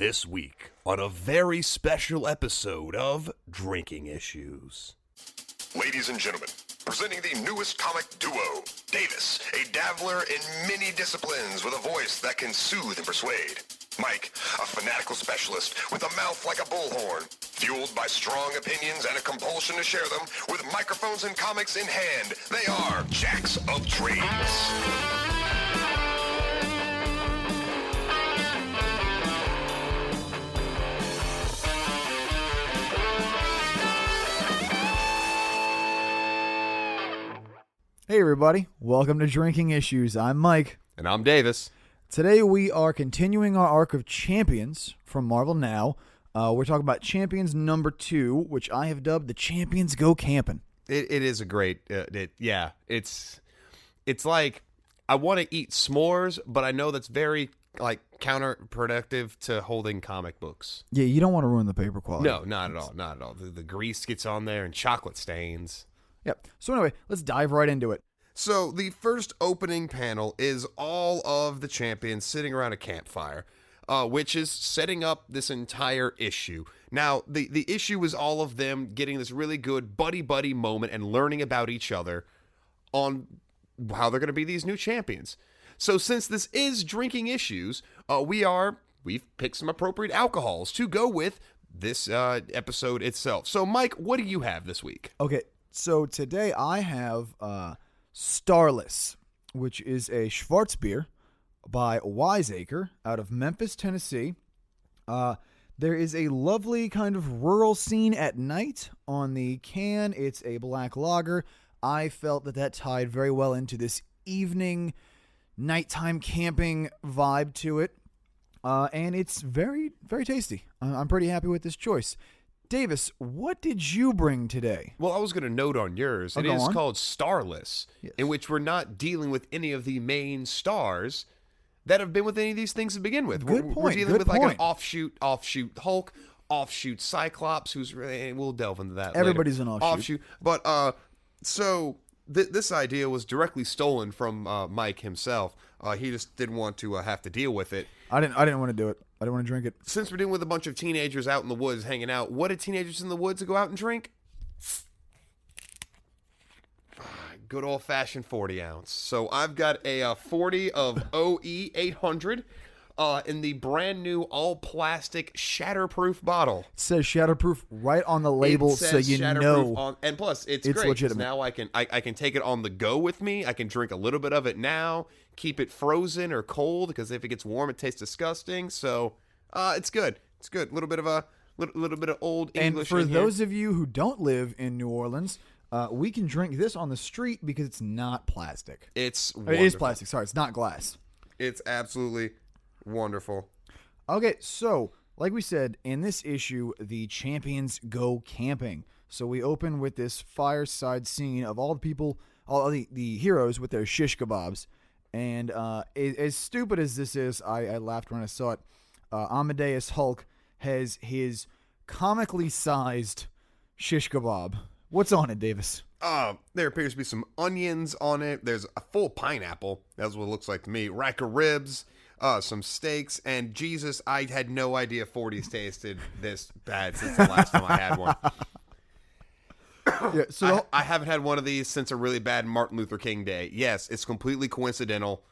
This week on a very special episode of Drinking Issues. Ladies and gentlemen, presenting the newest comic duo, Davis, a dabbler in many disciplines with a voice that can soothe and persuade. Mike, a fanatical specialist with a mouth like a bullhorn, fueled by strong opinions and a compulsion to share them, with microphones and comics in hand. They are Jacks of Trades. Hey everybody, welcome to Drinking Issues. I'm Mike. And I'm Davis. Today we are continuing our arc of Champions from Marvel Now. We're talking about Champions number 2, which I have dubbed the Champions Go Campin'. It is a great, it's like I want to eat s'mores, but I know that's very counterproductive to holding comic books. Yeah, you don't want to ruin the paper quality. No, not at all, not at all. The grease gets on there and chocolate stains. Yep. So anyway, let's dive right into it. So the first opening panel is all of the champions sitting around a campfire, which is setting up this entire issue. Now, the issue is all of them getting this really good buddy-buddy moment and learning about each other on how they're going to be these new champions. So since this is Drinking Issues, we've picked some appropriate alcohols to go with this episode itself. So Mike, what do you have this week? Okay, so today I have Starless, which is a Schwarzbier by Wisescre out of Memphis, Tennessee. There is a lovely kind of rural scene at night on the can. It's a black lager. I felt that tied very well into this evening, nighttime camping vibe to it. And it's very, very tasty. I'm pretty happy with this choice. Davis, what did you bring today? Well, I was going to note on yours. It is called Starless, yes, in which we're not dealing with any of the main stars that have been with any of these things to begin with. We're dealing with like an offshoot Hulk, offshoot Cyclops, who's really, we'll delve into that Everybody's later. an offshoot. But so this idea was directly stolen from Mike himself. He just didn't want to have to deal with it. I didn't want to do it. I didn't want to drink it. Since we're dealing with a bunch of teenagers out in the woods hanging out, what did teenagers in the woods go out and drink? Good old-fashioned 40-ounce. So I've got a 40 of OE 800 in the brand-new all-plastic shatterproof bottle. It says shatterproof right on the label, so you know. And plus, it's great. Legitimate. Now I can take it on the go with me. I can drink a little bit of it now, keep it frozen or cold, because if it gets warm, it tastes disgusting. So it's good. It's good. A little bit of old English. And for those of you who don't live in New Orleans, we can drink this on the street because it's not plastic. It is plastic. Sorry, it's not glass. It's absolutely wonderful. Okay, so like we said, in this issue, the champions go camping. So we open with this fireside scene of all the people, all the heroes with their shish kebabs. And as stupid as this is, I laughed when I saw it. Amadeus Hulk has his comically sized shish kebab. What's on it, Davis? There appears to be some onions on it. There's a full pineapple. That's what it looks like to me. Rack of ribs, some steaks, and Jesus, I had no idea 40s tasted this bad since the last time I had one. Yeah, so I haven't had one of these since a really bad Martin Luther King Day. Yes, it's completely coincidental.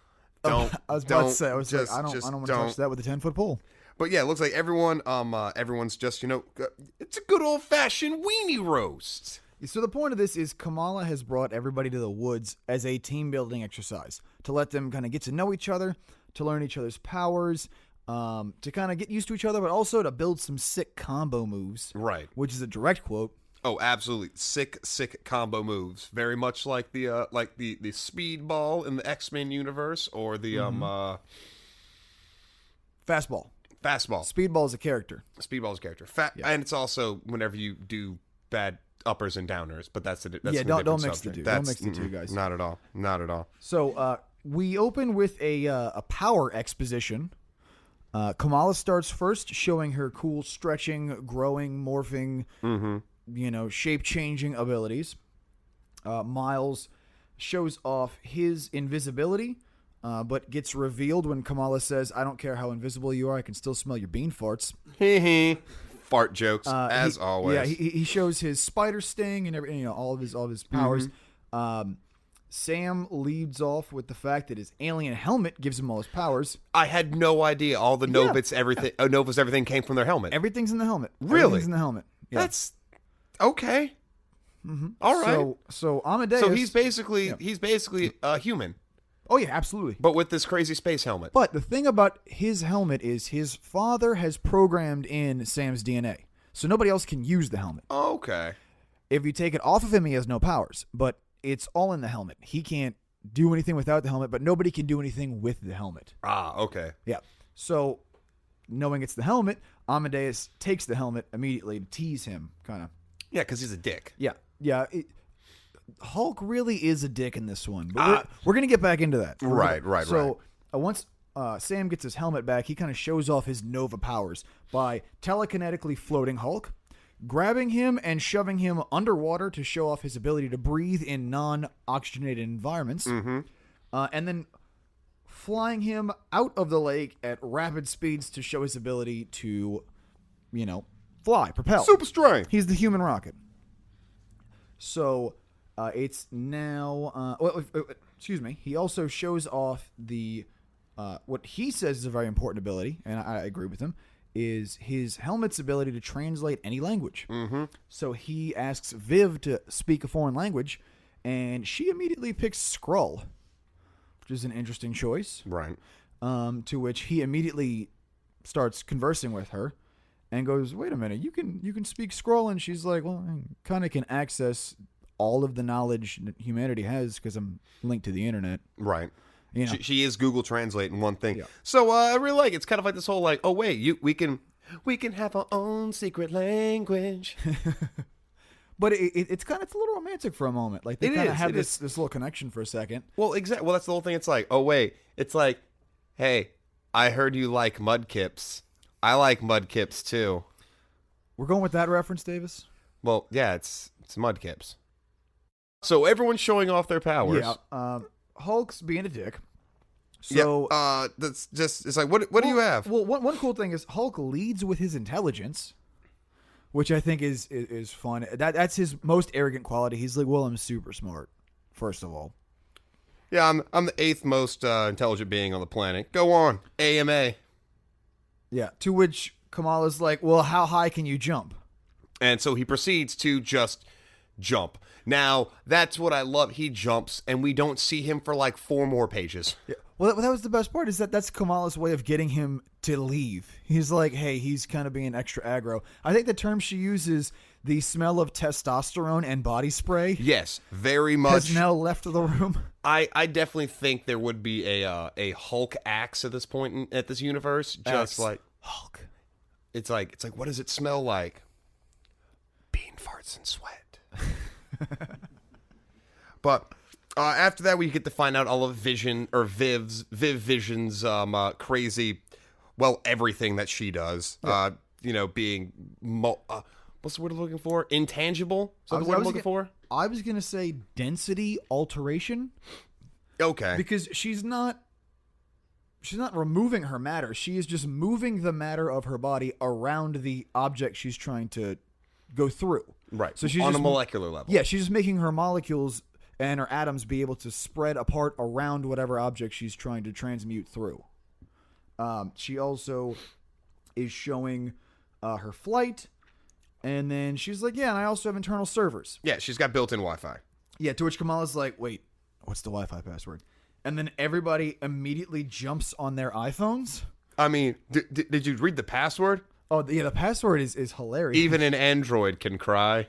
I was about to say, I don't want to touch that with a 10-foot pole. But yeah, it looks like everyone's just, it's a good old-fashioned weenie roast. So the point of this is Kamala has brought everybody to the woods as a team-building exercise to let them kind of get to know each other, to learn each other's powers, to kind of get used to each other, but also to build some sick combo moves. Right. Which is a direct quote. Oh, absolutely. Sick combo moves. Very much like the speedball in the X-Men universe, or the Fastball. Speedball is a character. And it's also whenever you do bad uppers and downers, but that's don't mix the two. Don't mix the two, guys. Not at all. So we open with a power exposition. Kamala starts first, showing her cool stretching, growing, morphing, shape-changing abilities. Miles shows off his invisibility, but gets revealed when Kamala says, "I don't care how invisible you are, I can still smell your bean farts." Fart jokes, as always. Yeah, he shows his spider sting and every, all of his powers. Sam leads off with the fact that his alien helmet gives him all his powers. I had no idea all the Novas, everything came from their helmet. Everything's in the helmet. Really? Everything's in the helmet. Yeah. That's okay. All right. So Amadeus. So he's basically a human, Oh yeah, absolutely. but with this crazy space helmet. But the thing about his helmet is his father has programmed in Sam's DNA, so nobody else can use the helmet. Okay. If you take it off of him, he has no powers, but it's all in the helmet. He can't do anything without the helmet, but nobody can do anything with the helmet. Okay. Yeah. So, knowing it's the helmet, Amadeus takes the helmet immediately to tease him, kind of. Yeah, because he's a dick. Yeah. Yeah. Hulk really is a dick in this one, but we're going to get back into that. Right. So, once Sam gets his helmet back, he kind of shows off his Nova powers by telekinetically floating Hulk, grabbing him and shoving him underwater to show off his ability to breathe in non-oxygenated environments, and then flying him out of the lake at rapid speeds to show his ability to, fly, propel. Super strength. He's the human rocket. So it's now... excuse me. He also shows off the... what he says is a very important ability, and I agree with him, is his helmet's ability to translate any language. So he asks Viv to speak a foreign language, and she immediately picks Skrull, which is an interesting choice. Right. To which he immediately starts conversing with her and goes, "Wait a minute, you can speak Skrull?" And she's like, "Well, I kind of can access all of the knowledge that humanity has because I'm linked to the internet." Right. You know. She is Google Translate in one thing. Yeah. So I really like it. It's kind of like this whole like, oh wait, we can have our own secret language. But it's a little romantic for a moment. Like they kind of have this little connection for a second. Well, exactly. Well, that's the whole thing. It's like, oh wait, it's like, hey, I heard you like mudkips. I like mudkips too. We're going with that reference, Davis? Well, yeah, it's mudkips. So everyone's showing off their powers. Yeah. Hulk's being a dick. So that's just it's like what do you have? Well, one cool thing is Hulk leads with his intelligence, which I think is fun. That's his most arrogant quality. He's like, "Well, I'm super smart." First of all. Yeah, I'm the 8th most intelligent being on the planet. Go on, AMA. Yeah. To which Kamala's like, "Well, how high can you jump?" And so he proceeds to just jump. Now, that's what I love. He jumps, and we don't see him for like 4 more pages. Yeah. Well, that was the best part, is that's Kamala's way of getting him to leave. He's like, hey, he's kind of being extra aggro. I think the term she uses, the smell of testosterone and body spray. Yes, very much. Has now left the room. I definitely think there would be a Hulk axe at this point at this universe. Just like Hulk. It's like, what does it smell like? Bean farts and sweat. But after that, we get to find out all of Viv Vision's crazy, well, everything that she does. Yeah. Being what's the word I'm looking for? Intangible. Is that the word I'm looking for? I was gonna say density alteration. Okay. Because she's not removing her matter. She is just moving the matter of her body around the object she's trying to go through. Right. So she's on just, a molecular level. Yeah, she's just making her molecules and her atoms be able to spread apart around whatever object she's trying to transmute through. She also is showing her flight, and then she's like, yeah, and I also have internal servers. Yeah, she's got built-in Wi-Fi. Yeah, to which Kamala's like, wait, what's the Wi-Fi password? And then everybody immediately jumps on their iPhones. I mean, did you read the password? Oh, yeah, the password is hilarious. Even an Android can cry.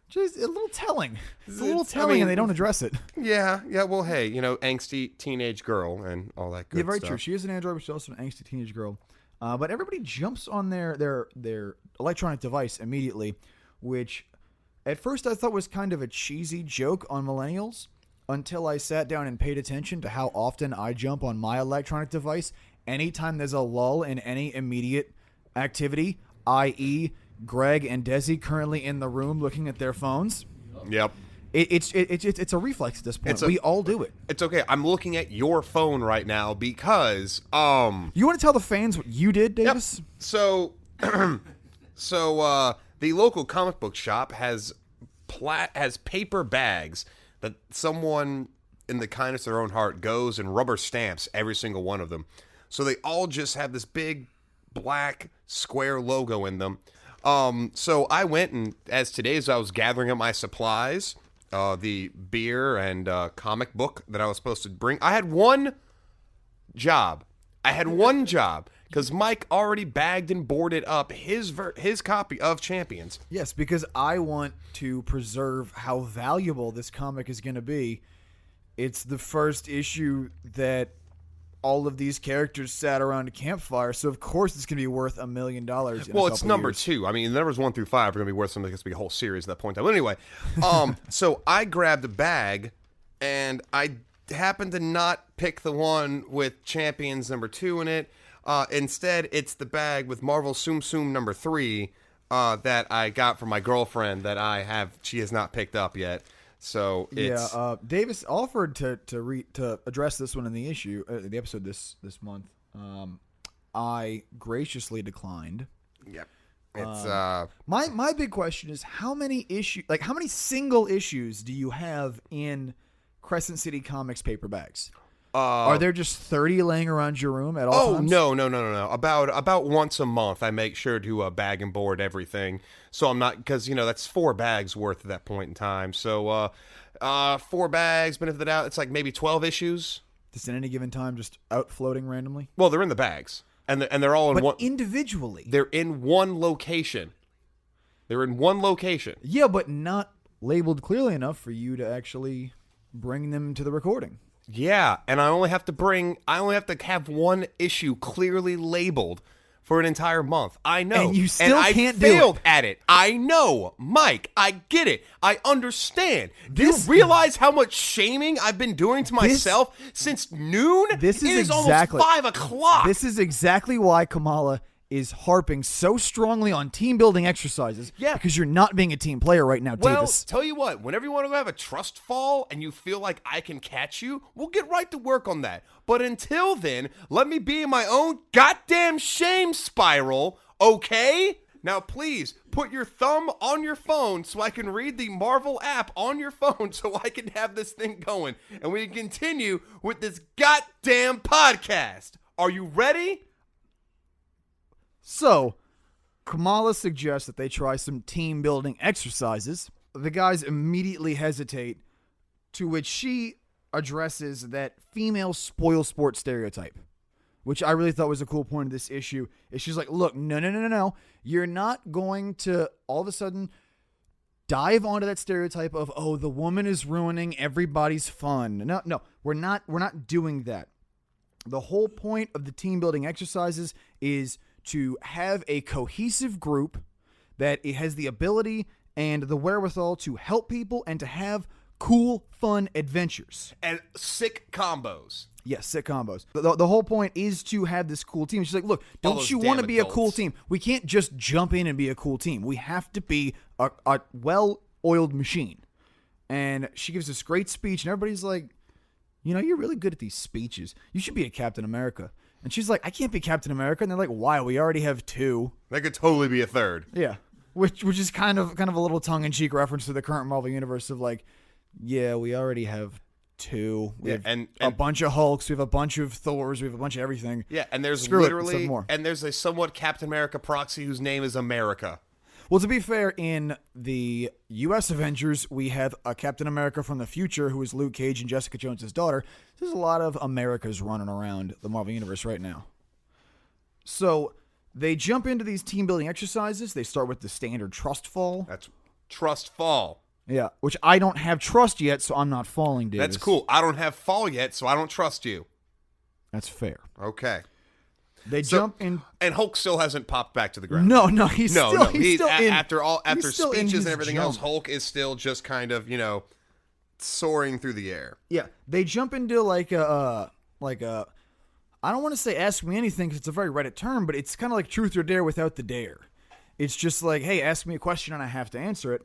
Just a little telling. It's a little telling, and they don't address it. Yeah. Well, hey, angsty teenage girl and all that good stuff. Yeah, very true. She is an android, but she's also an angsty teenage girl. But everybody jumps on their electronic device immediately, which at first I thought was kind of a cheesy joke on millennials until I sat down and paid attention to how often I jump on my electronic device anytime there's a lull in any immediate activity, i.e., Greg and Desi currently in the room looking at their phones. Yep. It's a reflex at this point. We all do it. It's okay. I'm looking at your phone right now because You want to tell the fans what you did, Davis? Yep. So the local comic book shop has paper bags that someone in the kindness of their own heart goes and rubber stamps every single one of them. So they all just have this big black square logo in them. So I went and as I was gathering up my supplies, the beer and comic book that I was supposed to bring, I had one job. Because Mike already bagged and boarded up his copy of Champions. Yes, because I want to preserve how valuable this comic is going to be. It's the first issue that all of these characters sat around a campfire, so of course it's going to be worth $1 million. Well, it's number 2. I mean, the numbers 1 through 5 are going to be worth something that's going to be a whole series at that point. But anyway, so I grabbed a bag, and I happened to not pick the one with Champions number 2 in it. Instead, it's the bag with Marvel Tsum Tsum number 3 that I got from my girlfriend that she has not picked up yet. So it's Davis offered to address this one in the episode this month. I graciously declined. Yep. It's my big question is how many single issues do you have in Crescent City Comics paper bags? Are there just 30 laying around your room at all times? No. About once a month, I make sure to bag and board everything. So I'm not, because, that's 4 bags worth at that point in time. So 4 bags, benefit of the doubt, it's like maybe 12 issues. Just at any given time, just out floating randomly? Well, they're in the bags. And they're all in one. But individually? They're in one location. Yeah, but not labeled clearly enough for you to actually bring them to the recording. Yeah, and I only have to have one issue clearly labeled for an entire month. I know. And you still can't do it. I failed at it. I know. Mike, I get it. I understand. Do you realize how much shaming I've been doing to myself since noon? It is almost 5 o'clock. This is exactly why Kamala is harping so strongly on team building exercises. Yeah. Because you're not being a team player right now, Davis. Well, tell you what, whenever you want to go have a trust fall and you feel like I can catch you, we'll get right to work on that. But until then, let me be in my own goddamn shame spiral, okay? Now, please, put your thumb on your phone so I can read the Marvel app on your phone so I can have this thing going. And we can continue with this goddamn podcast. Are you ready? So, Kamala suggests that they try some team-building exercises. The guys immediately hesitate, to which she addresses that female spoil sport stereotype, which I really thought was a cool point of this issue. Is she's like, look, no. You're not going to all of a sudden dive onto that stereotype of, oh, the woman is ruining everybody's fun. No, we're not doing that. The whole point of the team-building exercises is to have a cohesive group that it has the ability and the wherewithal to help people and to have cool, fun adventures. And sick combos. Yes, sick combos. The whole point is to have this cool team. She's like, look, don't you want to be a cool team? We can't just jump in and be a cool team. We have to be a well-oiled machine. And she gives this great speech, and everybody's like, you're really good at these speeches. You should be a Captain America. And she's like, I can't be Captain America. And they're like, why? We already have 2. That could totally be a 3rd. Yeah. Which is kind of a little tongue-in-cheek reference to the current Marvel Universe of like, yeah, we already have 2. We have and a bunch of Hulks. We have a bunch of Thors. We have a bunch of everything. Yeah, and there's more. And there's a somewhat Captain America proxy whose name is America. Well, to be fair, in the U.S. Avengers, we have a Captain America from the future who is Luke Cage and Jessica Jones' daughter. There's a lot of Americas running around the Marvel Universe right now. So they jump into these team-building exercises. They start with the standard trust fall. That's trust fall. Yeah, which I don't have trust yet, so I'm not falling, Davis. That's cool. I don't have fall yet, so I don't trust you. That's fair. Okay. They jump in, and Hulk still hasn't popped back to the ground. No, he's still in. After speeches and everything else, Hulk is still just kind of soaring through the air. Yeah, they jump into like a I don't want to say ask me anything because it's a very Reddit term, but it's kind of like truth or dare without the dare. It's just like, hey, ask me a question and I have to answer it.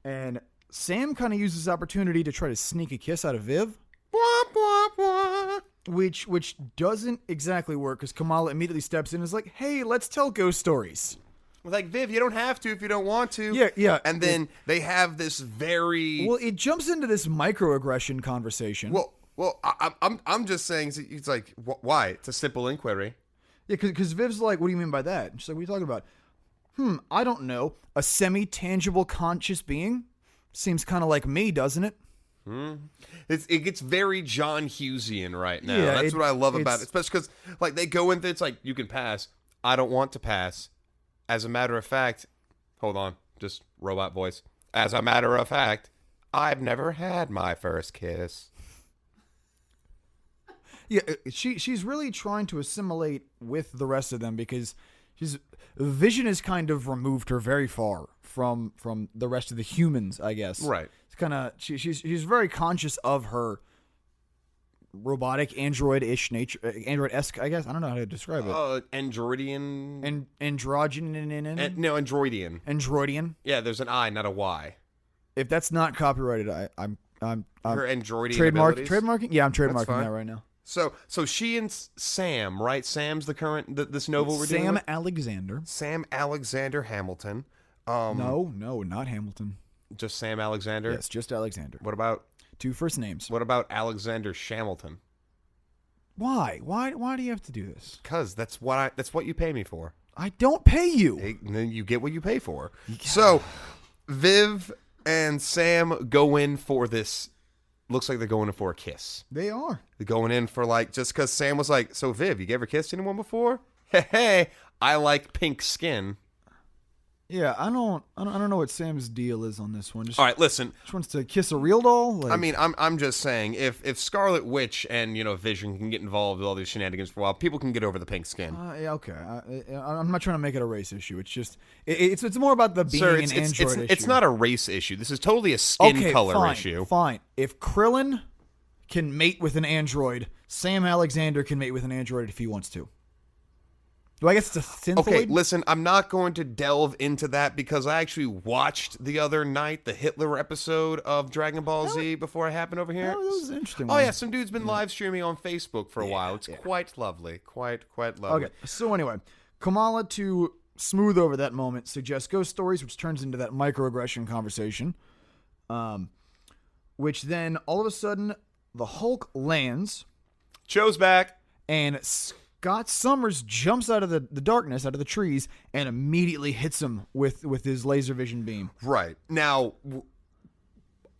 And Sam kind of uses this opportunity to try to sneak a kiss out of Viv. Wah, wah, wah. Which doesn't exactly work because Kamala immediately steps in and is like, hey, let's tell ghost stories. Like, Viv, you don't have to if you don't want to. Yeah. And then they have this very... Well, it jumps into this microaggression conversation. Well, I'm just saying, it's like, why? It's a simple inquiry. Yeah, because Viv's like, what do you mean by that? And she's like, what are you talking about? I don't know. A semi-tangible conscious being? Seems kind of like me, doesn't it? It gets very John Hughesian right now. Yeah, That's what I love about it. Especially because, like, they go into it's like, you can pass. I don't want to pass. As a matter of fact, hold on, just robot voice. As a matter of fact, I've never had my first kiss. Yeah, she's really trying to assimilate with the rest of them because Vision has kind of removed her very far from the rest of the humans, I guess. Right. It's kind of she's very conscious of her robotic android-ish nature, android-esque, I guess. I don't know how to describe it. Androidian. Androgynian. No, Androidian. Androidian. Yeah, there's an I, not a Y. If that's not copyrighted, I'm Her Androidian trademarking. Yeah, I'm trademarking fine. that right now. So she and Sam, right? Sam's the current this novel we're doing. Sam Alexander. Sam Alexander Hamilton. No, not Hamilton. Just Sam Alexander. Yes, just Alexander. What about 2 first names? What about Alexander Shamilton? Why? Why do you have to do this? Because that's what you pay me for. I don't pay you. And then you get what you pay for. So Viv and Sam go in for this. Looks like they're going in for a kiss. They are. They're going in for just because Sam was like, so Viv, you ever kissed anyone before? Hey, I like pink skin. Yeah, I don't know what Sam's deal is on this one. All right, listen. Just wants to kiss a real doll. I mean, I'm just saying, if Scarlet Witch and Vision can get involved with all these shenanigans for a while, people can get over the pink skin. Yeah, okay. I'm not trying to make it a race issue. It's just it's more about the being an android issue. It's not a race issue. This is totally a skin color issue. Fine. If Krillin can mate with an android, Sam Alexander can mate with an android if he wants to. Do I guess it's a syntheoid? Okay, listen, I'm not going to delve into that because I actually watched the other night the Hitler episode of Dragon Ball Z before it happened over here. That was an interesting Oh, one. yeah, some dude's been live streaming on Facebook for a while. It's quite lovely. Quite lovely. Okay, so anyway, Kamala, to smooth over that moment, suggests ghost stories, which turns into that microaggression conversation. Which then, all of a sudden, the Hulk lands. Joe's back. And Scott Summers jumps out of the darkness, out of the trees, and immediately hits him with his laser vision beam. Right. Now,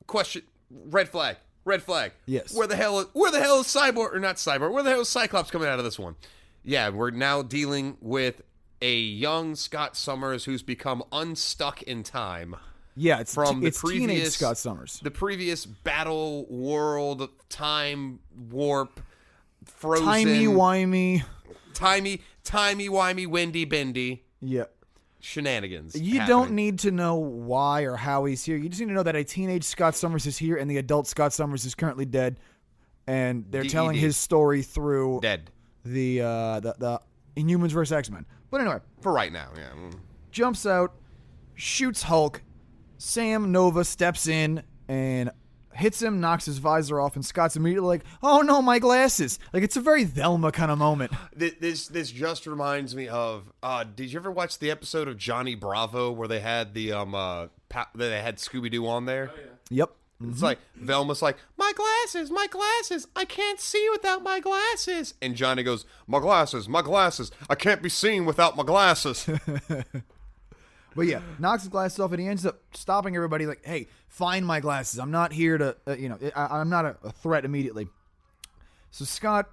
question, red flag. Yes. Where the hell is Cyborg, or not Cyborg, where the hell is Cyclops coming out of this one? Yeah, we're now dealing with a young Scott Summers who's become unstuck in time. Yeah, it's from the previous teenage Scott Summers. The previous battle world, time warp, frozen, timey-wimey, windy bendy. Yeah. Shenanigans. You don't need to know why or how he's here. You just need to know that a teenage Scott Summers is here and the adult Scott Summers is currently dead, and they're telling his story through the Inhumans vs. X-Men. But anyway, for right now, yeah. Jumps out, shoots Hulk. Sam Nova steps in and hits him, knocks his visor off, and Scott's immediately like, "Oh no, my glasses!" Like, it's a very Velma kind of moment. This just reminds me of. Did you ever watch the episode of Johnny Bravo where they had they had Scooby Doo on there? Oh, yeah. Yep. It's like Velma's like, my glasses, I can't see without my glasses, and Johnny goes, my glasses, I can't be seen without my glasses. But yeah, knocks his glasses off, and he ends up stopping everybody like, hey, find my glasses. I'm not here to, I'm not a threat immediately. So Scott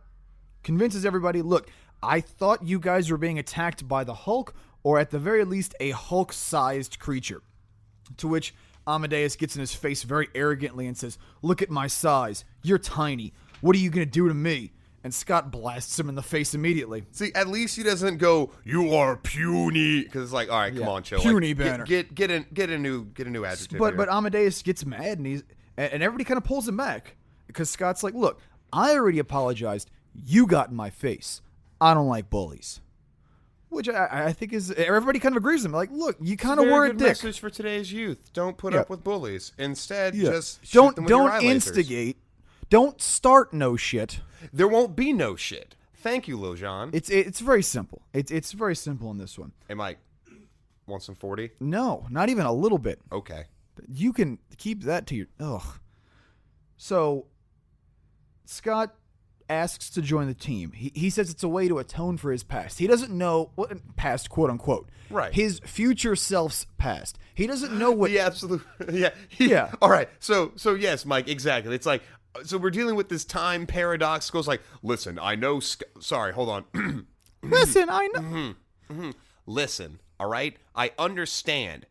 convinces everybody, look, I thought you guys were being attacked by the Hulk, or at the very least, a Hulk-sized creature. To which Amadeus gets in his face very arrogantly and says, look at my size. You're tiny. What are you going to do to me? And Scott blasts him in the face immediately. See, at least he doesn't go, you are puny. Because it's like, all right, come on, chill. Puny banner. Get a new adjective. But Amadeus gets mad, and everybody kind of pulls him back. Because Scott's like, look, I already apologized. You got in my face. I don't like bullies. which I think is everybody kind of agrees with him. Like, look, you kind of Very were a good dick. message for today's youth. Don't put up with bullies. Instead, Yeah. just shoot them with your don't eye lasers. instigate. Don't start no shit. There won't be no shit. Thank you, Lil Jon. It's very simple. It's very simple in this one. Hey, Mike, want some 40? No, not even a little bit. Okay. You can keep that to your... Ugh. So, Scott asks to join the team. He says it's a way to atone for his past. He doesn't know... past, quote-unquote. Right. His future self's past. He doesn't know what... The absolute... Yeah. Yeah. All right. So yes, Mike, exactly. It's like... So we're dealing with this time paradox. Goes like, listen, I know... Sorry, hold on. Listen, I know... Listen, all right? I understand.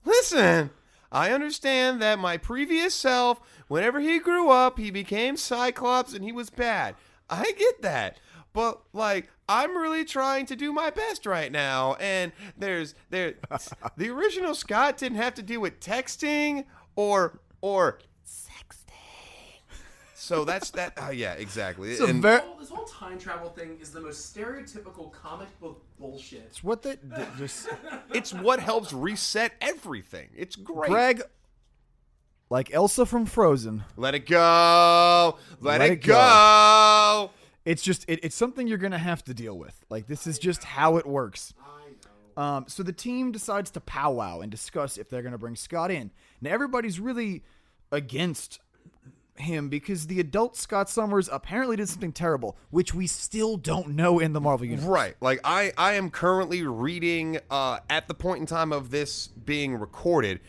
Listen, I understand that my previous self, whenever he grew up, he became Cyclops and he was bad. I get that. But, like, I'm really trying to do my best right now. And the original Scott didn't have to deal with texting or sexting. So that's that. Yeah, exactly. So And- This whole time travel thing is the most stereotypical comic book bullshit. It's what they... Just... It's what helps reset everything. It's great. Greg, like Elsa from Frozen... Let it go. Let it go. It's just it's something you're gonna have to deal with. Like, this is just how it works. I know. So the team decides to powwow and discuss if they're gonna bring Scott in. Now everybody's really against him because the adult Scott Summers apparently did something terrible, which we still don't know in the Marvel universe. Right. Like, I am currently reading, at the point in time of this being recorded,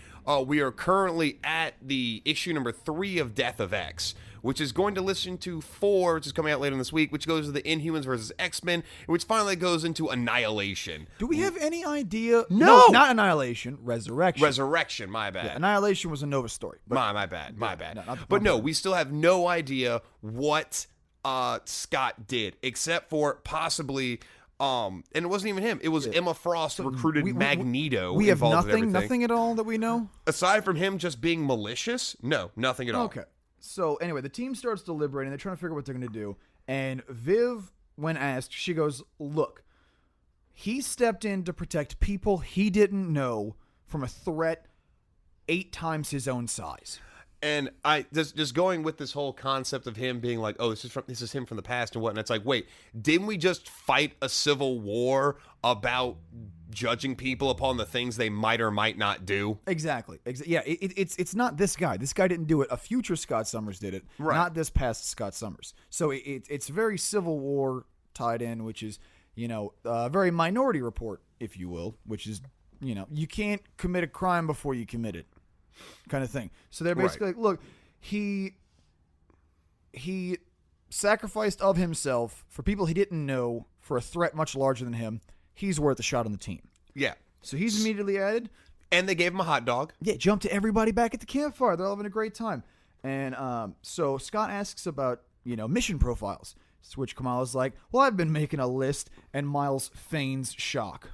we are currently at the issue number 3 of Death of X, which is going to listen to 4, which is coming out later this week, which goes to the Inhumans versus X-Men, which finally goes into Annihilation. Do we have any idea? No! Not Annihilation, Resurrection. Resurrection, my bad. Yeah, Annihilation was a Nova story. But My bad. not But no, we still have no idea what Scott did, except for possibly, and it wasn't even him. It was Emma Frost recruited Magneto. we have involved in everything. nothing at all that we know. Aside from him just being malicious, no, nothing at all. Okay. So anyway, the team starts deliberating. They're trying to figure out what they're going to do. And Viv, when asked, she goes, look, he stepped in to protect people he didn't know from a threat 8 times his own size. And I just going with this whole concept of him being like, oh, this is him from the past and whatnot. It's like, wait, didn't we just fight a civil war about judging people upon the things they might or might not do? Exactly. Yeah, it's not this guy. This guy didn't do it. A future Scott Summers did it, Right. not this past Scott Summers. So it's very Civil War tied in, which is, very Minority Report, if you will, which is, you can't commit a crime before you commit it, kind of thing. So they're basically like, look, he sacrificed of himself for people he didn't know for a threat much larger than him. He's worth a shot on the team. Yeah. So he's immediately added. And they gave him a hot dog. Yeah, jump to everybody back at the campfire. They're all having a great time. And so Scott asks about, mission profiles, to which Kamala's like, well, I've been making a list, and Miles feigns shock.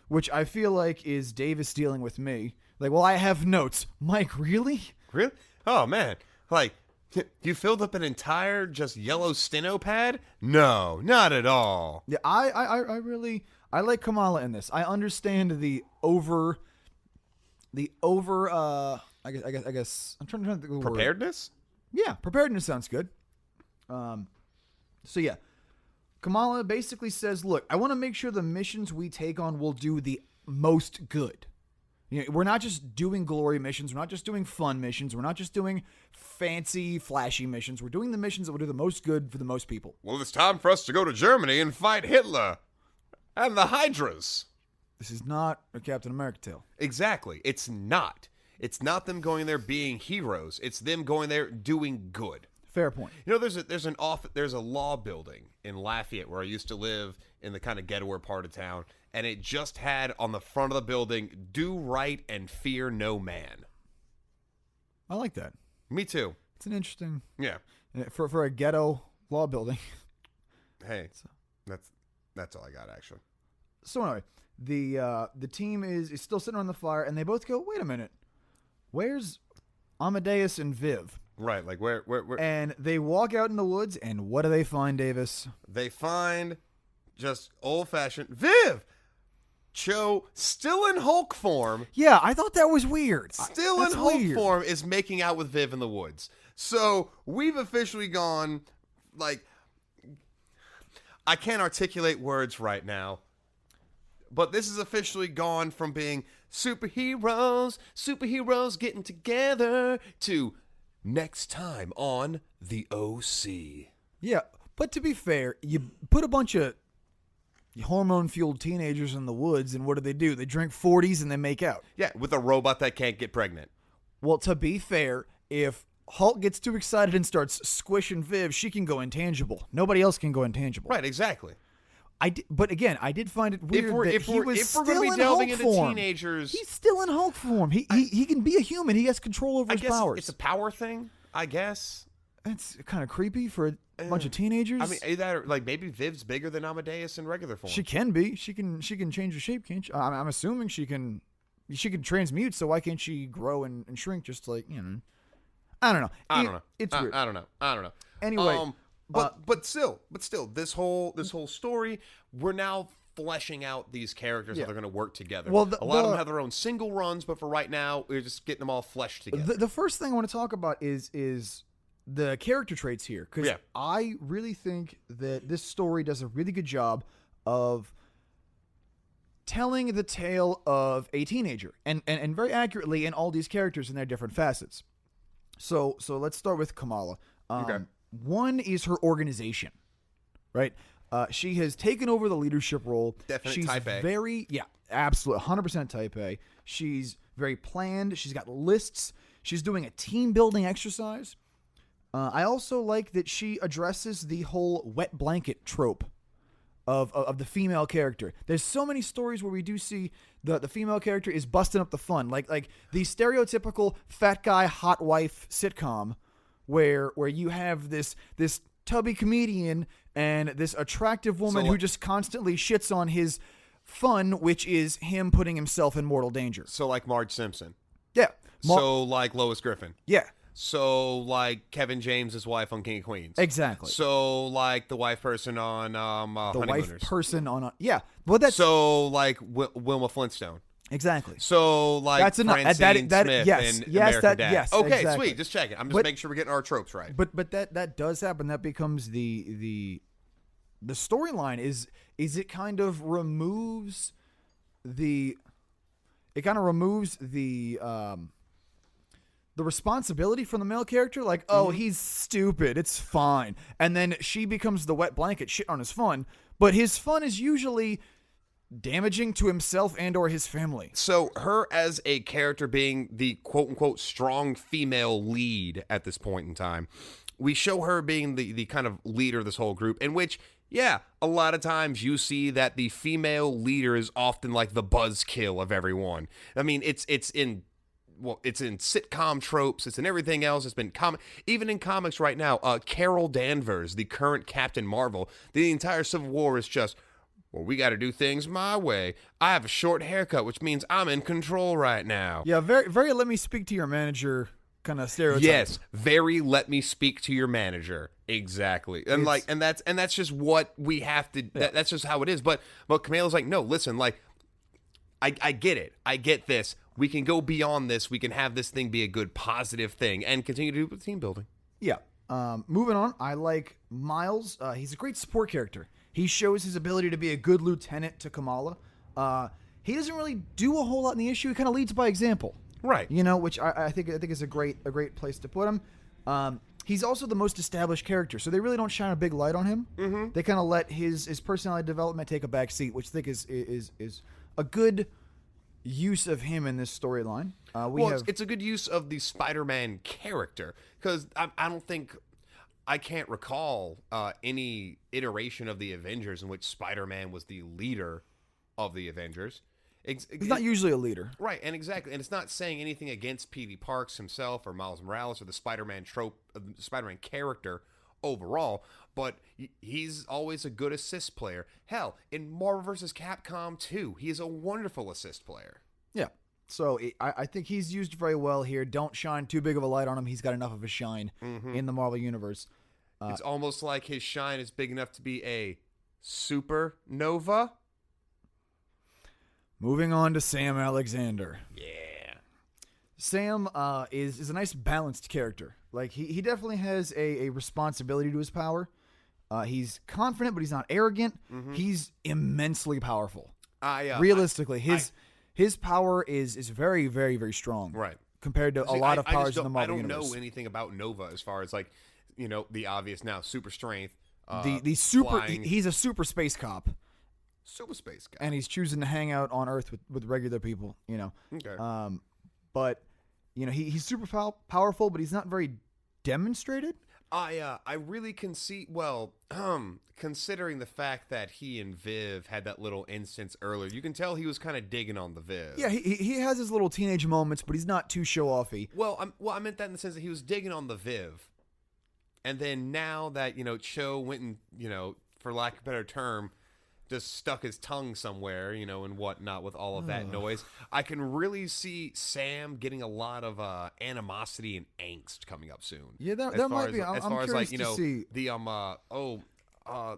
Which I feel like is Davis dealing with me. Like, well, I have notes. Mike, really? Really? Oh, man. Like, you filled up an entire just yellow steno pad? No, not at all. Yeah, I really like Kamala in this. I understand the over I guess I'm trying to think of the word. Preparedness? Yeah, preparedness sounds good. So yeah, Kamala basically says, look, I want to make sure the missions we take on will do the most good. We're not just doing glory missions. We're not just doing fun missions. We're not just doing fancy, flashy missions. We're doing the missions that will do the most good for the most people. Well, it's time for us to go to Germany and fight Hitler and the Hydras. This is not a Captain America tale. Exactly. It's not. It's not them going there being heroes. It's them going there doing good. Fair point. There's a law building in Lafayette where I used to live in the kind of ghettoer part of town, and it just had on the front of the building, do right and fear no man. I like that. Me too. It's an interesting... Yeah. For a ghetto law building. Hey, that's all I got, actually. So anyway, the team is still sitting around the fire, and they both go, wait a minute. Where's Amadeus and Viv? Right, like where? And they walk out in the woods, and what do they find, Davis? They find just old-fashioned. Viv! Cho, still in Hulk form. Yeah, I thought that was weird. Still That's in Hulk weird. form is making out with Viv in the woods. So we've officially gone, like, I can't articulate words right now, but this is officially gone from being superheroes getting together to next time on the OC. Yeah, but to be fair, you put a bunch of hormone-fueled teenagers in the woods, and what do? They drink 40s and they make out. Yeah, with a robot that can't get pregnant. Well, to be fair, if Hulk gets too excited and starts squishing Viv, she can go intangible. Nobody else can go intangible. Right, exactly. But again, I did find it weird that he was if we're still going to in be delving Hulk into form. teenagers, He's still in Hulk form. He can be a human. He has control over I his guess powers. it's a power thing, I guess. It's kind of creepy for a bunch of teenagers. I mean, either, like, maybe Viv's bigger than Amadeus in regular form. She can be. She can change her shape, can't she? I'm assuming she can transmute. So why can't she grow and shrink? Just like, you know, I don't know. It's weird. I don't know. Anyway, but still, this whole story, we're now fleshing out these characters Yeah. how they're going to work together. Well, a lot of them have their own single runs, but for right now, we're just getting them all fleshed together. the first thing I want to talk about is the character traits here, because I really think that this story does a really good job of telling the tale of a teenager, and very accurately in all these characters in their different facets. So let's start with Kamala. Okay. One is her organization, right? She has taken over the leadership role. Definite She's type A. very, absolutely, 100% type A. She's very planned. She's got lists. She's doing a team building exercise. I also like that she addresses the whole wet blanket trope of the female character. There's so many stories where we do see the female character is busting up the fun, like the stereotypical fat guy hot wife sitcom, where you have this tubby comedian and this attractive woman who just constantly shits on his fun, which is him putting himself in mortal danger. So like Marge Simpson. Yeah. So like Lois Griffin. Yeah. So like Kevin James' wife on King of Queens. Exactly. So like the wife person on The Honeymooners. wife person on well, that's So like Wilma Flintstone. exactly. So like That's enough. Francine Smith yes, and yes, American Dad. yes. Okay, exactly. sweet. Just checking. I'm just But- making sure we're getting our tropes right. But that does happen. That becomes the storyline is it kind of removes the responsibility from the male character, like, oh, he's stupid, it's fine. And then she becomes the wet blanket, shit on his fun, but his fun is usually damaging to himself and or his family. So her as a character being the quote-unquote strong female lead at this point in time, we show her being the kind of leader of this whole group, in which, yeah, a lot of times you see that the female leader is often like the buzzkill of everyone. I mean, it's in sitcom tropes, it's in everything else. It's been even in comics right now. Carol Danvers, the current Captain Marvel, the entire Civil War is just, well, we got to do things my way. I have a short haircut, which means I'm in control right now. Yeah, very, very let me speak to your manager kind of stereotype. Yes, very let me speak to your manager. Exactly. And that's just what we have to that's just how it is. But Kamala's like, "No, listen, like I get it. I get this. We can go beyond this. We can have this thing be a good positive thing and continue to do with team building." Yeah. Moving on, I like Miles. He's a great support character. He shows his ability to be a good lieutenant to Kamala. He doesn't really do a whole lot in the issue. He kind of leads by example. Right. You know, which I think is a great place to put him. He's also the most established character, so they really don't shine a big light on him. Mm-hmm. They kind of let his personality development take a back seat, which I think is a good use of him in this storyline. It's a good use of the Spider-Man character, because I can't recall any iteration of the Avengers in which Spider-Man was the leader of the Avengers. He's not usually a leader. Right, and exactly. And it's not saying anything against P.D. Parks himself or Miles Morales or the Spider-Man trope, the Spider-Man character overall, but he's always a good assist player. Hell, in Marvel vs. Capcom 2, he is a wonderful assist player. Yeah. So I think he's used very well here. Don't shine too big of a light on him. He's got enough of a shine in the Marvel Universe. It's almost like his shine is big enough to be a Supernova. Moving on to Sam Alexander. Yeah. Sam is a nice balanced character. Like he definitely has a responsibility to his power. He's confident, but he's not arrogant. He's immensely powerful. Realistically, his power is very, very, very strong. Right. Compared to a lot of powers in the Marvel universe. I universe. don't know anything about Nova as far as like, the obvious now, super strength. The super flying. he's a super space cop. Super space guy. And he's choosing to hang out on Earth with regular people, Okay. But he's super powerful, but he's not very demonstrated. I really can see, considering the fact that he and Viv had that little instance earlier, you can tell he was kind of digging on the Viv. Yeah, he has his little teenage moments, but he's not too show-offy. I meant that in the sense that he was digging on the Viv. And then now that, Cho went and, for lack of a better term, just stuck his tongue somewhere, and whatnot with all of that noise. I can really see Sam getting a lot of animosity and angst coming up soon. Yeah, that might be. I'm curious to see.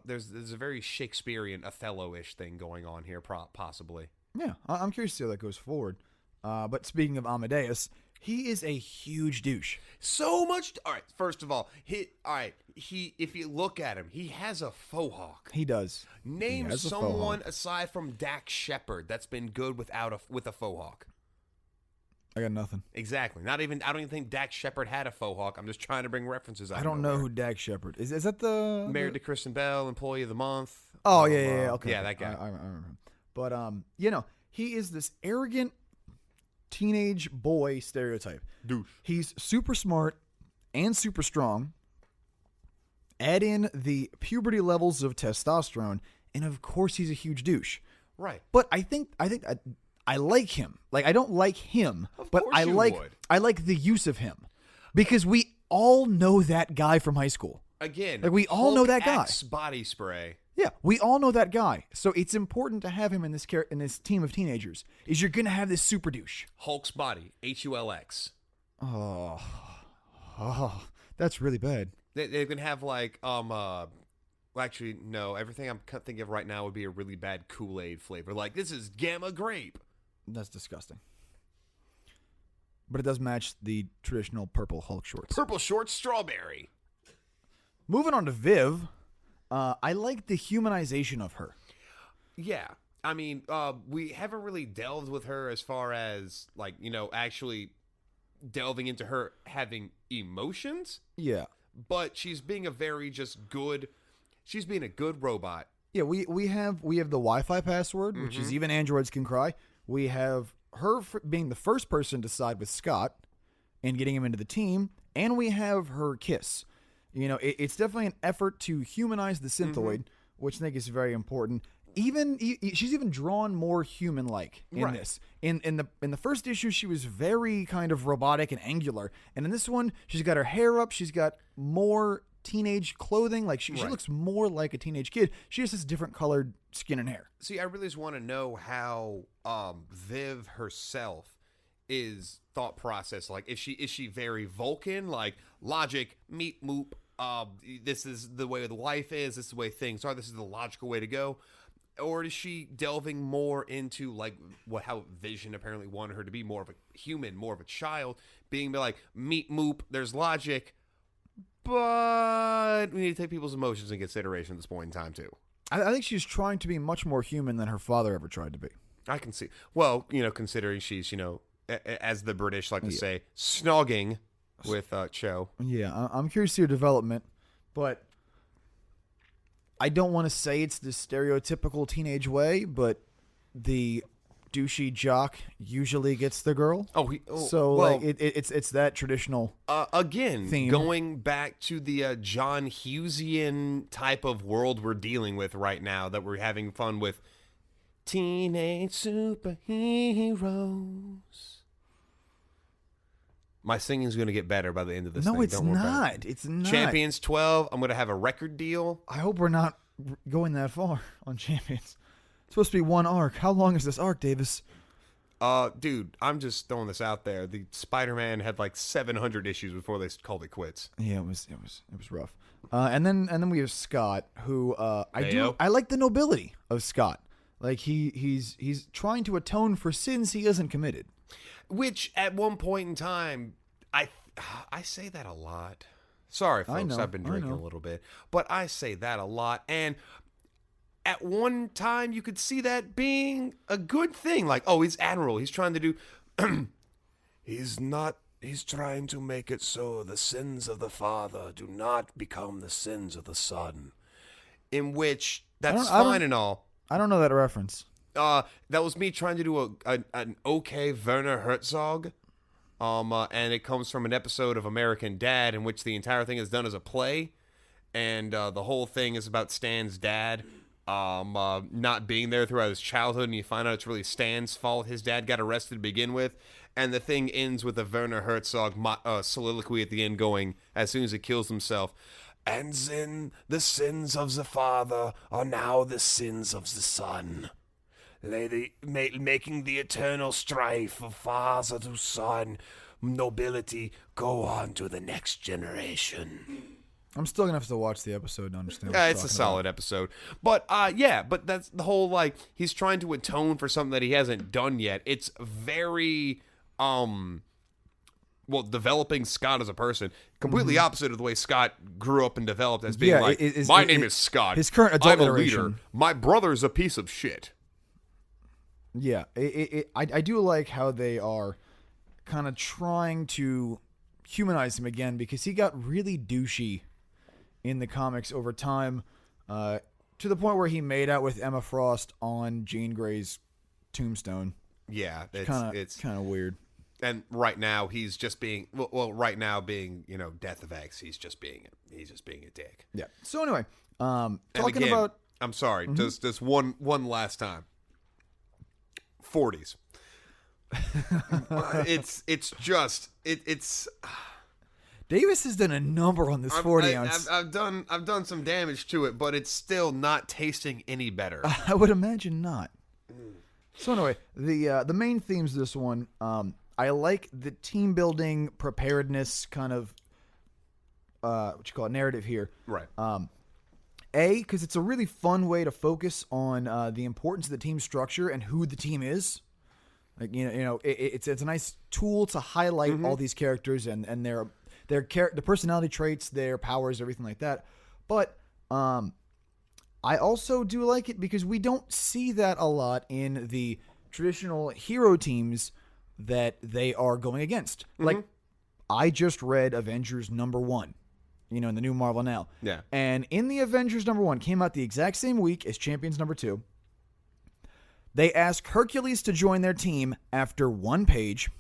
There's a very Shakespearean Othello-ish thing going on here, possibly. Yeah, I'm curious to see how that goes forward. But speaking of Amadeus, he is a huge douche. So much. All right. First of all, if you look at him, he has a faux hawk. He does. Name someone aside from Dax Shepard that's been good with a faux hawk. I got nothing. Exactly. I don't even think Dax Shepard had a faux hawk. I'm just trying to bring references out. I don't know who Dax Shepard is. Is that the married to Kristen Bell, Employee of the Month? Oh yeah. Okay. Yeah, that guy. I remember him. But he is this arrogant teenage boy stereotype. Douche. He's super smart and super strong. Add in the puberty levels of testosterone, and of course he's a huge douche. Right. But I think I like him. Like I don't like him, but I like the use of him because we all know that guy from high school. Again, like we all know that guy. Body spray. Yeah, we all know that guy. So it's important to have him in this team of teenagers. Is you're gonna have this super douche. Hulk's body, HULX. Oh, that's really bad. They're gonna have like actually no. Everything I'm thinking of right now would be a really bad Kool-Aid flavor. Like this is Gamma Grape. That's disgusting. But it does match the traditional purple Hulk shorts. Purple shorts, strawberry. Moving on to Viv. I like the humanization of her. Yeah. I mean, we haven't really delved with her as far as, like, actually delving into her having emotions. Yeah. But she's being a good robot. Yeah, we have the Wi-Fi password, which is even androids can cry. We have her being the first person to side with Scott and getting him into the team, and we have her kiss. It's definitely an effort to humanize the syntheoid, which I think is very important. She's even drawn more human-like in this. In the first issue, she was very kind of robotic and angular, and in this one, she's got her hair up. She's got more teenage clothing. Like she looks more like a teenage kid. She just has different colored skin and hair. See, I really just want to know how Viv herself is thought process. Like, is she very Vulcan? Like logic, meet moop. This is the way the life is. This is the way things are. This is the logical way to go. Or is she delving more into like how Vision apparently wanted her to be, more of a human, more of a child, being like meet moop. There's logic, but we need to take people's emotions into consideration at this point in time too. I think she's trying to be much more human than her father ever tried to be. I can see. Well, considering she's as the British like to say, snogging with Cho. Yeah, I'm curious to see her development, but I don't want to say it's the stereotypical teenage way, but the douchey jock usually gets the girl. It's that traditional again theme. Going back to the John Hughesian type of world we're dealing with right now, that we're having fun with teenage superheroes. My singing's going to get better by the end of this. No, it's not. It's not. Champions 12. I'm going to have a record deal. I hope we're not going that far on Champions. It's supposed to be one arc. How long is this arc, Davis? Dude, I'm just throwing this out there. The Spider-Man had like 700 issues before they called it quits. Yeah, it was rough. And then we have Scott, who Mayo? I like the nobility of Scott. Like he's trying to atone for sins he hasn't committed. Which at one point in time, I say that a lot. Sorry, folks, I've been drinking a little bit, but I say that a lot. And at one time, you could see that being a good thing. Like, oh, he's admiral. He's trying to do. He's trying to make it so the sins of the father do not become the sins of the son. In which that's fine and all. I don't know that reference. That was me trying to do an okay Werner Herzog. And it comes from an episode of American Dad in which the entire thing is done as a play. And the whole thing is about Stan's dad not being there throughout his childhood. And you find out it's really Stan's fault. His dad got arrested to begin with. And the thing ends with a Werner Herzog soliloquy at the end going, as soon as he kills himself, "And then the sins of the father are now the sins of the son. Making the eternal strife of father to son nobility go on to the next generation." I'm still gonna have to watch the episode to understand. Yeah, it's a solid episode, but but that's the whole, like, he's trying to atone for something that he hasn't done yet. It's very developing Scott as a person, completely opposite of the way Scott grew up and developed as being my name is Scott. His current adult I'm a iteration. leader. My brother's a piece of shit. Yeah, I do like how they are kind of trying to humanize him again, because he got really douchey in the comics over time, to the point where he made out with Emma Frost on Jean Grey's tombstone. Yeah, It's kind of weird. And right now he's just being right now being Death of X. He's just being a dick. Yeah. So anyway, talking again, about. I'm sorry, just one last time. 40s. It's Davis has done a number on this 40 ounce. I've done some damage to it, but it's still not tasting any better. I would imagine not. So anyway, the main themes of this one, I like the team building preparedness kind of narrative here. Right. Because it's a really fun way to focus on the importance of the team structure and who the team is. Like it's a nice tool to highlight all these characters and their personality traits, their powers, everything like that. But I also do like it because we don't see that a lot in the traditional hero teams that they are going against. Like, I just read Avengers #1. In the new Marvel Now. Yeah. And in the Avengers #1, came out the exact same week as Champions #2. They ask Hercules to join their team after 1 page,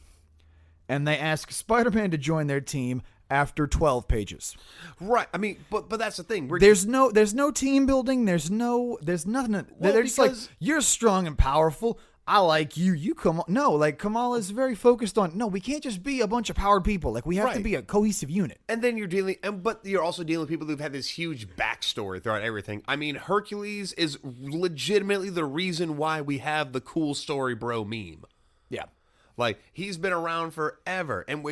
and they ask Spider-Man to join their team after 12 pages. Right. I mean, but that's the thing. There's no team building. There's nothing. They're just like, you're strong and powerful. I like you. You come on. No, like, Kamala's very focused on, no, we can't just be a bunch of powered people. Like, we have to be a cohesive unit. And then but you're also dealing with people who've had this huge backstory throughout everything. I mean, Hercules is legitimately the reason why we have the cool story bro meme. Yeah. Like, he's been around forever, and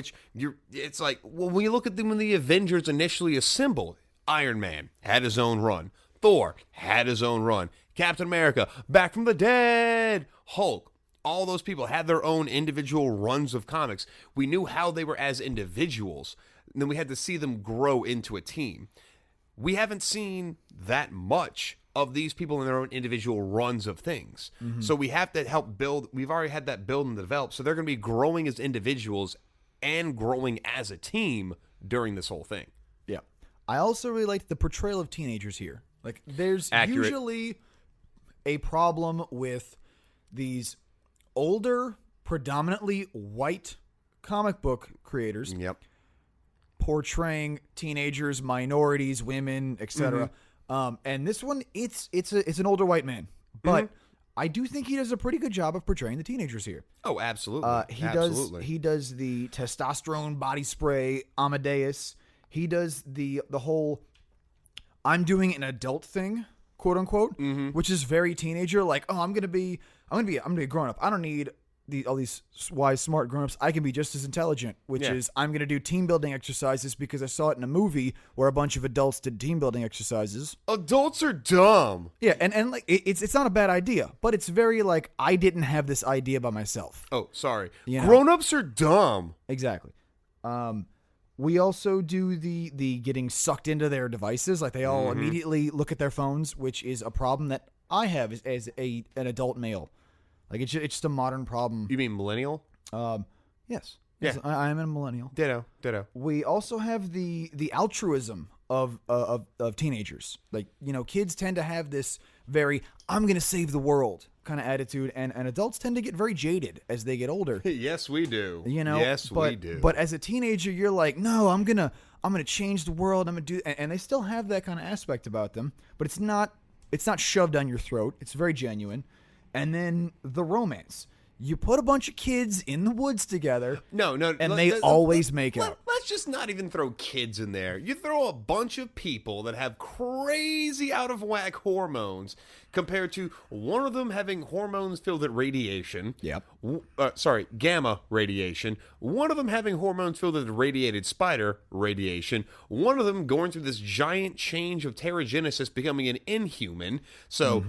it's like, well, when you look at them when the Avengers initially assembled, Iron Man had his own run. Thor had his own run. Captain America, back from the dead. Hulk, all those people had their own individual runs of comics. We knew how they were as individuals, and then we had to see them grow into a team. We haven't seen that much of these people in their own individual runs of things. So we have to help build. We've already had that build and develop, so they're going to be growing as individuals and growing as a team during this whole thing. Yeah. I also really liked the portrayal of teenagers here. Like, there's usually a problem with these older, predominantly white comic book creators portraying teenagers, minorities, women, etc. And this one, it's an older white man, but I do think he does a pretty good job of portraying the teenagers here. Oh, absolutely. He does the testosterone body spray Amadeus. He does the whole I'm doing an adult thing, quote unquote, which is very teenager. Like, oh, I'm gonna be grown up. I don't need all these wise, smart grown-ups, I can be just as intelligent, which is I'm going to do team building exercises because I saw it in a movie where a bunch of adults did team building exercises. Adults are dumb. Yeah, and like it's not a bad idea, but it's very like I didn't have this idea by myself. Oh, sorry. You know? Grown-ups are dumb. Exactly. We also do the getting sucked into their devices. Like they all immediately look at their phones, which is a problem that I have as an adult male. Like it's just a modern problem. You mean millennial? Yes. Yeah. Yes, I am a millennial. Ditto. We also have the altruism of teenagers. Like, you know, kids tend to have this very I'm going to save the world kind of attitude, and adults tend to get very jaded as they get older. Yes, we do. You know, yes, we do. But as a teenager, you're like, no, I'm gonna change the world. I'm gonna do, and they still have that kind of aspect about them. But it's not shoved down your throat. It's very genuine. And then the romance. You put a bunch of kids in the woods together. No. And they always make out. Let's just not even throw kids in there. You throw a bunch of people that have crazy out of whack hormones compared to one of them having hormones filled with radiation. Yep. Gamma radiation. One of them having hormones filled with radiated spider radiation. One of them going through this giant change of pterogenesis, becoming an inhuman. So...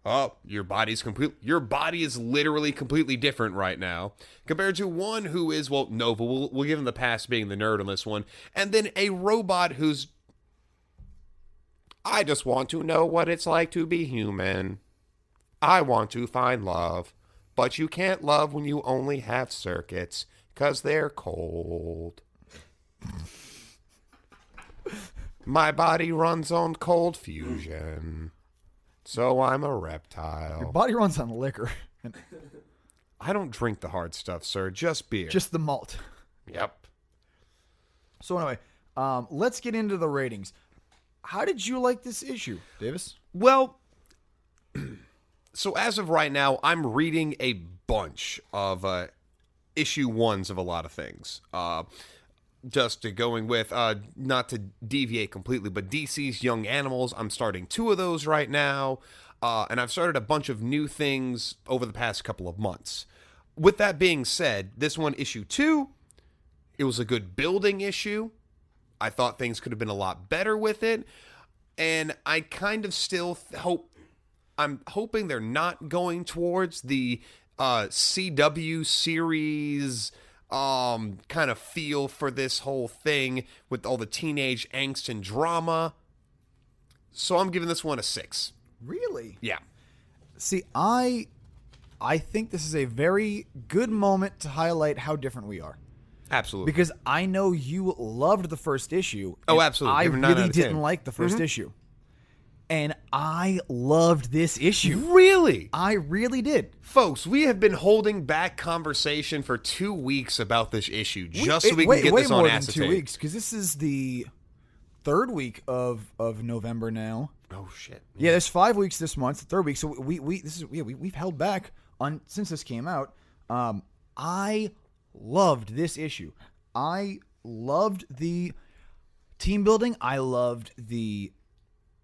Oh, your body is literally completely different right now compared to one who is, well, Nova. We'll give him the pass being the nerd on this one. And then a robot who's, I just want to know what it's like to be human. I want to find love, but you can't love when you only have circuits because they're cold. My body runs on cold fusion. So I'm a reptile. Your body runs on liquor. I don't drink the hard stuff, sir. Just beer. Just the malt. Yep. So anyway, let's get into the ratings. How did you like this issue, Davis? Well, so as of right now, I'm reading a bunch of issue ones of a lot of things. Just to going with, not to deviate completely, but DC's Young Animals, I'm starting 2 of those right now, and I've started a bunch of new things over the past couple of months. With that being said, this one, issue 2, it was a good building issue. I thought things could have been a lot better with it, and I kind of still I'm hoping they're not going towards the CW series kind of feel for this whole thing with all the teenage angst and drama. So I'm giving this one a 6. Really? Yeah. See, I think this is a very good moment to highlight how different we are. Absolutely. Because I know you loved the first issue. Oh, absolutely. I Give it a 9 really out of 10. didn't like the first issue. And I loved this issue. Really? I really did. Folks, we have been holding back conversation for 2 weeks about this issue just so we can get this on way more acetate. than 2 weeks, because this is the 3rd week of November now. Oh shit! Yeah, there's 5 weeks this month, the 3rd week. So we've held back on since this came out. I loved this issue. I loved the team building. I loved the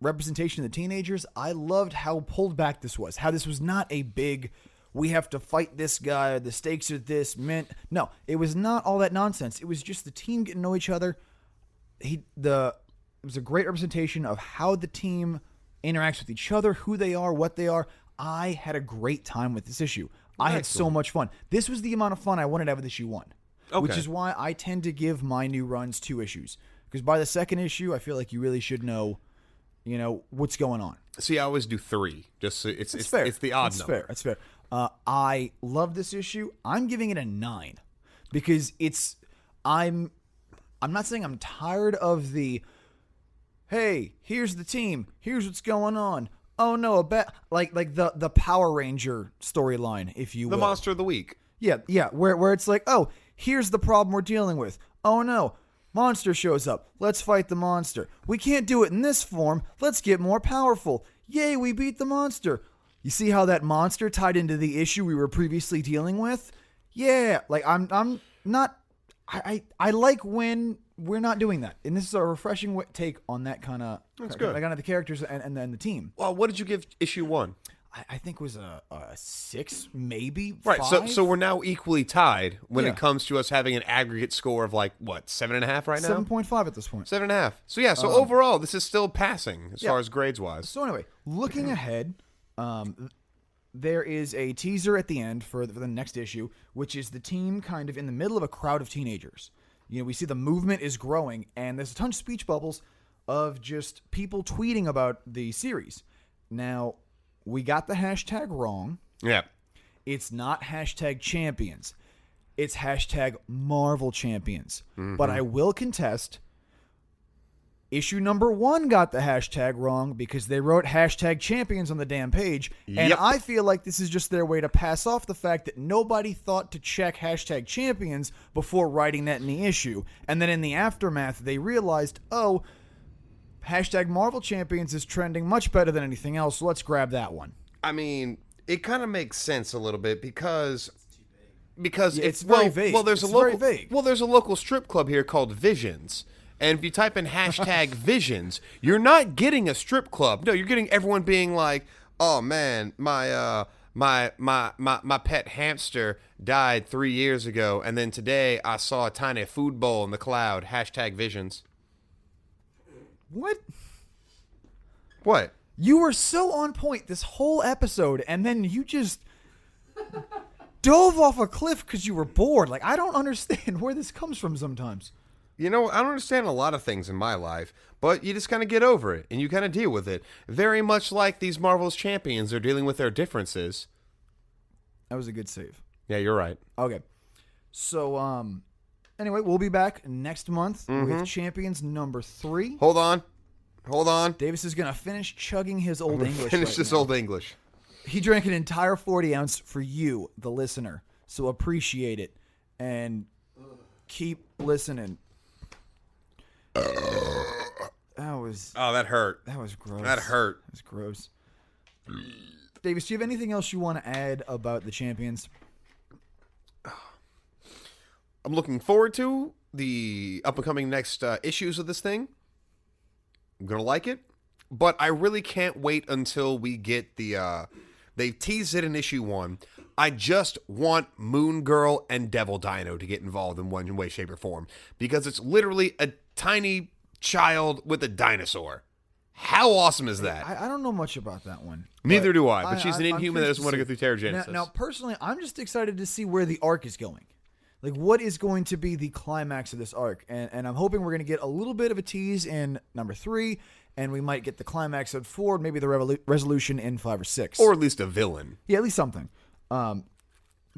representation of the teenagers. I loved how pulled back this was. How this was not a big, we have to fight this guy, the stakes are this, meant. No, it was not all that nonsense. It was just the team getting to know each other. It was a great representation of how the team interacts with each other, who they are, what they are. I had a great time with this issue. I had so much fun. This was the amount of fun I wanted to have with issue 1. Okay. Which is why I tend to give my new runs 2 issues. Because by the 2nd issue, I feel like you really should know what's going on. See, I always do 3. Just so it's fair. It's the odd That's number. Fair. That's fair. I love this issue. I'm giving it a 9 because I'm not saying I'm tired of the, hey, here's the team, here's what's going on. Oh no, like the Power Ranger storyline, if you will. The Monster of the Week. Yeah, where it's like, oh, here's the problem we're dealing with. Oh no, monster shows up. Let's fight the monster. We can't do it in this form. Let's get more powerful. Yay, we beat the monster. You see how that monster tied into the issue we were previously dealing with? Yeah, like I'm not. I like when we're not doing that, and this is a refreshing take on that kind of. That's good. Like on the characters and then the team. Well, what did you give issue 1? I think was a 6, maybe Right. 5. So we're now equally tied when Yeah. it comes to us having an aggregate score of like what 7.5 right now. 7.5 at this point. 7.5. So yeah. So overall, this is still passing as far as grades wise. So anyway, looking ahead, there is a teaser at the end for the next issue, which is the team kind of in the middle of a crowd of teenagers. You know, we see the movement is growing, and there's a ton of speech bubbles of just people tweeting about the series. Now, we got the hashtag wrong. Yeah. It's not hashtag champions. It's hashtag Marvel champions. But I will contest, issue number 1 got the hashtag wrong because they wrote hashtag champions on the damn page. And Yep. I feel like this is just their way to pass off the fact that nobody thought to check hashtag champions before writing that in the issue. And then in the aftermath, they realized, oh, hashtag Marvel Champions is trending much better than anything else, so let's grab that one. I mean, it kind of makes sense a little bit because it's very vague. Well, there's It's a local very vague. Well, there's a local strip club here called Visions. And if you type in hashtag Visions, you're not getting a strip club. No, you're getting everyone being like, "Oh man, my pet hamster died 3 years ago, and then today I saw a tiny food bowl in the cloud." Hashtag Visions. What? What? You were so on point this whole episode, and then you just dove off a cliff because you were bored. Like, I don't understand where this comes from sometimes. You know, I don't understand a lot of things in my life, but you just kind of get over it, and you kind of deal with it. Very much like these Marvel's champions are dealing with their differences. That was a good save. Yeah, you're right. Okay. So, anyway, we'll be back next month with Champions number 3. Hold on. Davis is going to finish chugging his old English. Finish right this now. old English. He drank an entire 40 ounce for you, the listener. So appreciate it and keep listening. That was Oh, that hurt. that was gross. That hurt. That was gross. Davis, do you have anything else you want to add about the champions? I'm looking forward to the up-and-coming next issues of this thing. I'm going to like it. But I really can't wait until we get the... they teased it in issue 1. I just want Moon Girl and Devil Dino to get involved in one way, shape, or form. Because it's literally a tiny child with a dinosaur. How awesome is that? I don't know much about that one. Neither do I, but she's an I'm Inhuman that curious doesn't want to go see. through Terragenesis. Now, personally, I'm just excited to see where the arc is going. Like, what is going to be the climax of this arc? And I'm hoping we're going to get a little bit of a tease in number 3, and we might get the climax of 4, maybe the resolution in 5 or 6. Or at least a villain. Yeah, at least something. But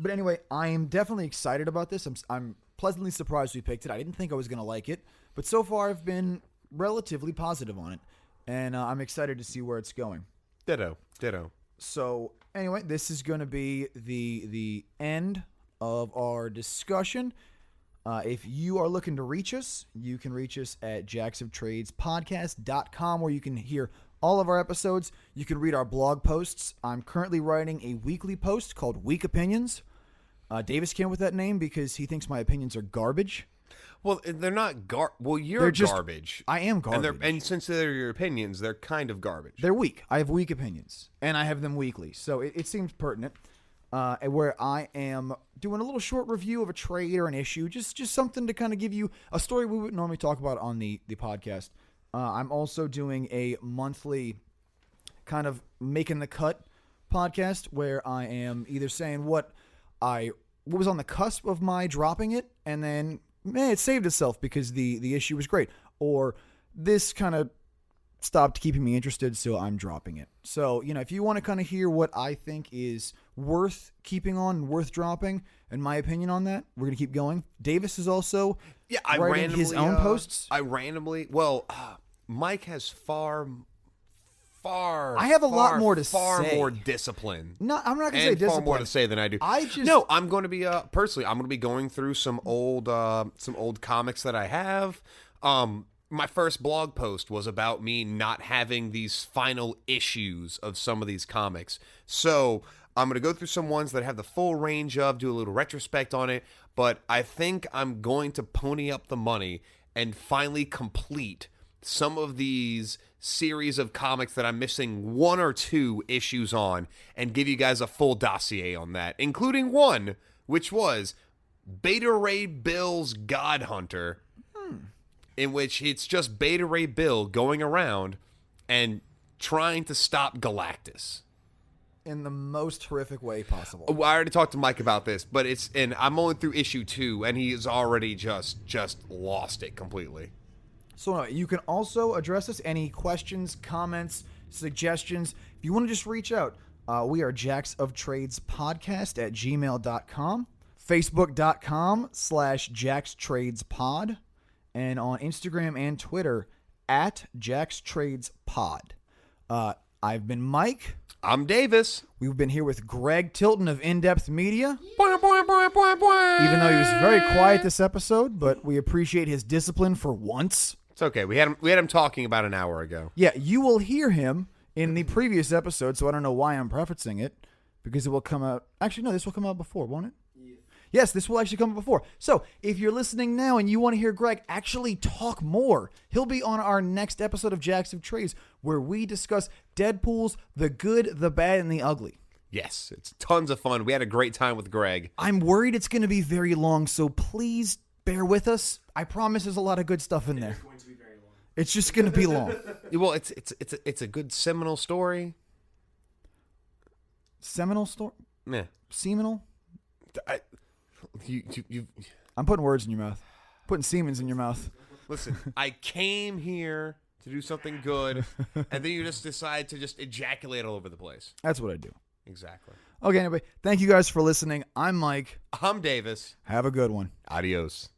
anyway, I am definitely excited about this. I'm pleasantly surprised we picked it. I didn't think I was going to like it, but so far I've been relatively positive on it, and I'm excited to see where it's going. Ditto. So anyway, this is going to be the end of our discussion. If you are looking to reach us, you can reach us at jacksoftradespodcast.com, where you can hear all of our episodes. You can read our blog posts. I'm currently writing a weekly post called Weak Opinions. Davis came with that name because he thinks my opinions are garbage. Well, they're not Well, you're They're just garbage. I am garbage. And since they're your opinions, they're kind of garbage. They're weak. I have weak opinions, and I have them weekly. So it seems pertinent. Where I am doing a little short review of a trade or an issue, just something to kind of give you a story we wouldn't normally talk about on the podcast. I'm also doing a monthly kind of making the cut podcast where I am either saying what was on the cusp of my dropping it, and then it saved itself because the issue was great, or this kind of stopped keeping me interested, so I'm dropping it. So, if you want to kind of hear what I think is worth keeping on and worth dropping, and my opinion on that, we're going to keep going. Davis is also writing his own posts. Mike has far I have a lot more to far say. more discipline. No, I'm not going to say And discipline. far more to say than I do. I'm going to be personally. I'm going to be going through some old comics that I have. My first blog post was about me not having these final issues of some of these comics. So I'm going to go through some ones that have the full range of, do a little retrospect on it. But I think I'm going to pony up the money and finally complete some of these series of comics that I'm missing 1 or 2 issues on and give you guys a full dossier on that, including one, which was Beta Ray Bill's God Hunter, in which it's just Beta Ray Bill going around and trying to stop Galactus. In the most horrific way possible. I already talked to Mike about this, but I'm only through issue 2, and he has already just lost it completely. So you can also address us any questions, comments, suggestions. If you want to just reach out, we are Jacks of Trades Podcast at gmail.com, facebook.com/JacksTradesPod, and on Instagram and Twitter at JacksTradesPod. I've been Mike. I'm Davis. We've been here with Greg Tilton of In-Depth Media. Even though he was very quiet this episode, but we appreciate his discipline for once. It's okay. We had him talking about an hour ago. Yeah, you will hear him in the previous episode, so I don't know why I'm prefacing it, because it will come out. Actually, no, this will come out before, won't it? Yeah. Yes, this will actually come out before. So if you're listening now and you want to hear Greg actually talk more, he'll be on our next episode of Jacks of Trades, where we discuss Deadpool's The Good, the Bad, and the Ugly. Yes, it's tons of fun. We had a great time with Greg. I'm worried it's going to be very long, so please bear with us. I promise there's a lot of good stuff in there. It's going to be very long. It's just going to be long. Well, it's a good seminal story. Seminal story? Yeah. Seminal? You I'm putting words in your mouth. Putting Siemens in your mouth. Listen, I came here to do something good, and then you just decide to just ejaculate all over the place. That's what I do. Exactly. Okay, anyway, thank you guys for listening. I'm Mike. I'm Davis. Have a good one. Adios.